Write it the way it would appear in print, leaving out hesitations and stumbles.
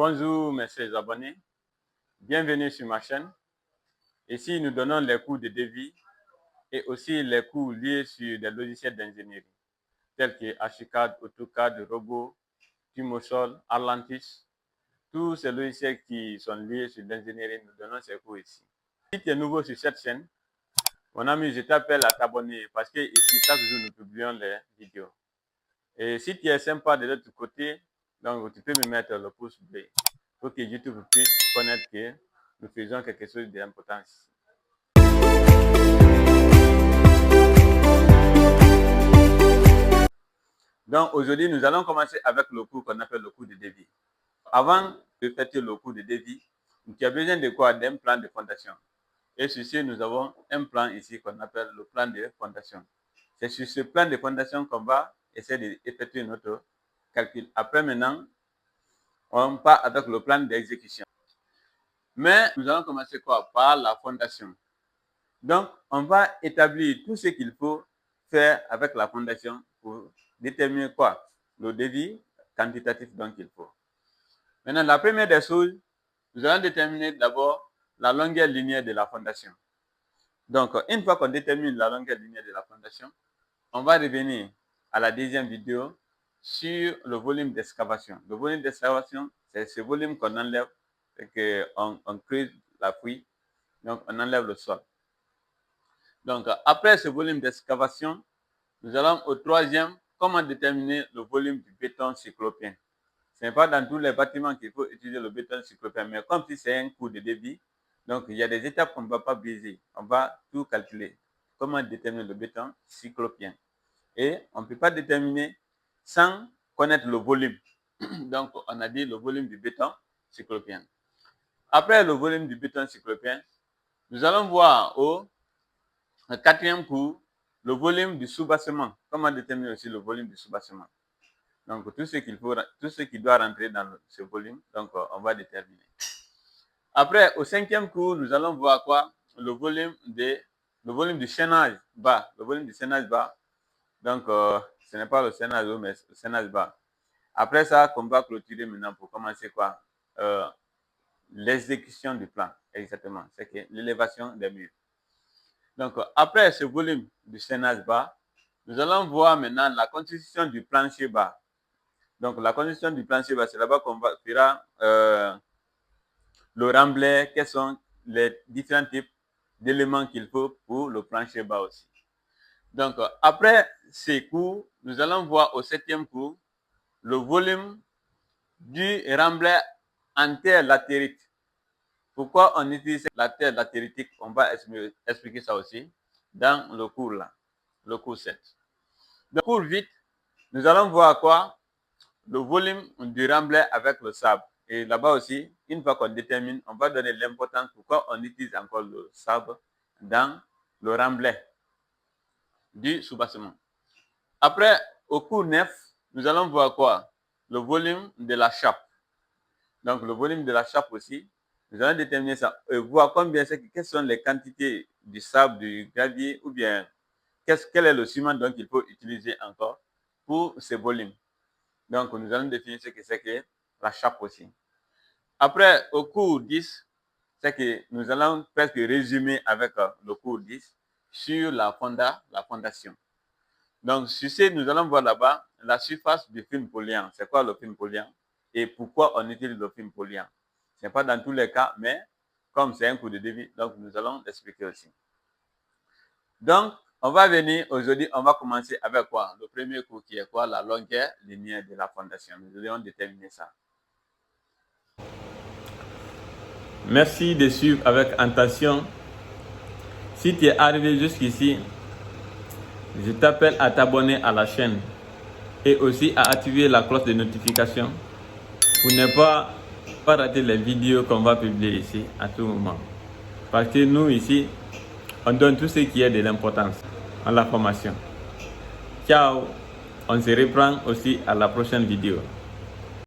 Bonjour mes chers abonnés, bienvenue sur ma chaîne. Ici, nous donnons les cours de devis et aussi les cours liés sur des logiciels d'ingénierie tels que Archicad, AutoCAD, Robot, Timosol, Atlantis. Tous ces logiciels qui sont liés sur l'ingénierie, nous donnons ces cours ici. Si tu es nouveau sur cette chaîne, mon ami, je t'appelle à t'abonner parce que ici, chaque jour, nous publions les vidéos. Et si tu es sympa de l'autre côté, donc tu peux me mettre le pouce bleu pour que YouTube puisse connaître que nous faisons quelque chose d'important. Donc aujourd'hui, nous allons commencer avec le cours qu'on appelle le cours de devis. Avant de faire le cours de devis, tu as besoin de quoi? D'un plan de fondation. Et sur ce, nous avons un plan ici qu'on appelle le plan de fondation. C'est sur ce plan de fondation qu'on va essayer d'effectuer notre calcul. Après maintenant, on part avec le plan d'exécution. Mais nous allons commencer quoi? Par la fondation. Donc, on va établir tout ce qu'il faut faire avec la fondation pour déterminer quoi? Le devis quantitatif dont il faut. Maintenant, la première des choses, nous allons déterminer d'abord la longueur linéaire de la fondation. Donc, une fois qu'on détermine la longueur linéaire de la fondation, on va revenir à la deuxième vidéo sur le volume d'excavation. Le volume d'excavation, c'est ce volume qu'on enlève et qu'on creuse la puits, donc on enlève le sol. Donc, après ce volume d'excavation, nous allons au troisième, comment déterminer le volume du béton cyclopien. Ce n'est pas dans tous les bâtiments qu'il faut utiliser le béton cyclopien, mais comme si c'est un cours de débit, donc il y a des étapes qu'on ne va pas briser. On va tout calculer. Comment déterminer le béton cyclopien. Et on ne peut pas déterminer sans connaître le volume. Donc, on a dit le volume du béton cyclopien. Après le volume du béton cyclopien, nous allons voir au quatrième cours le volume du soubassement. Comment déterminer aussi le volume du soubassement. Donc, tout ce qui doit rentrer dans ce volume, donc on va déterminer. Après, au cinquième cours, nous allons voir quoi? Le volume du chaînage bas. Le volume du chaînage bas. Donc, ce n'est pas le chaînage haut, mais le chaînage bas. Après ça, on va clôturer maintenant pour commencer quoi? L'exécution du plan, exactement. C'est que l'élévation des murs. Donc, après ce volume du chaînage bas, nous allons voir maintenant la constitution du plancher bas. Donc, la constitution du plancher bas, c'est là-bas qu'on fera le remblai, quels sont les différents types d'éléments qu'il faut pour le plancher bas aussi. Donc, après ces cours, nous allons voir au septième cours le volume du remblai en terre latérite. Pourquoi on utilise la terre latéritique? On va expliquer ça aussi dans le cours là, le cours 7. Dans le cours 8, nous allons voir quoi? Le volume du remblai avec le sable. Et là-bas aussi, une fois qu'on détermine, on va donner l'importance pourquoi on utilise encore le sable dans le remblai du soubassement. Après, au cours 9, nous allons voir quoi? Le volume de la chape. Donc, le volume de la chape aussi, nous allons déterminer ça et voir quelles sont les quantités du sable, du gravier ou bien quel est le ciment donc il faut utiliser encore pour ce volume. Donc, nous allons définir ce que c'est que la chape aussi. Après, au cours 10, c'est que nous allons presque résumer avec le cours 10 sur la fondation. Donc, sur ce, nous allons voir là-bas la surface du film polluant. C'est quoi le film polluant et pourquoi on utilise le film polluant? Ce n'est pas dans tous les cas, mais comme c'est un cours de devis, donc nous allons l'expliquer aussi. Donc, on va venir aujourd'hui, on va commencer avec quoi? Le premier cours qui est quoi? La longueur linéaire de la fondation. Nous allons déterminer ça. Merci de suivre avec attention. Si tu es arrivé jusqu'ici, je t'appelle à t'abonner à la chaîne et aussi à activer la cloche de notification pour ne pas rater les vidéos qu'on va publier ici à tout moment. Parce que nous ici, on donne tout ce qui est de l'importance à la formation. Ciao, on se reprend aussi à la prochaine vidéo.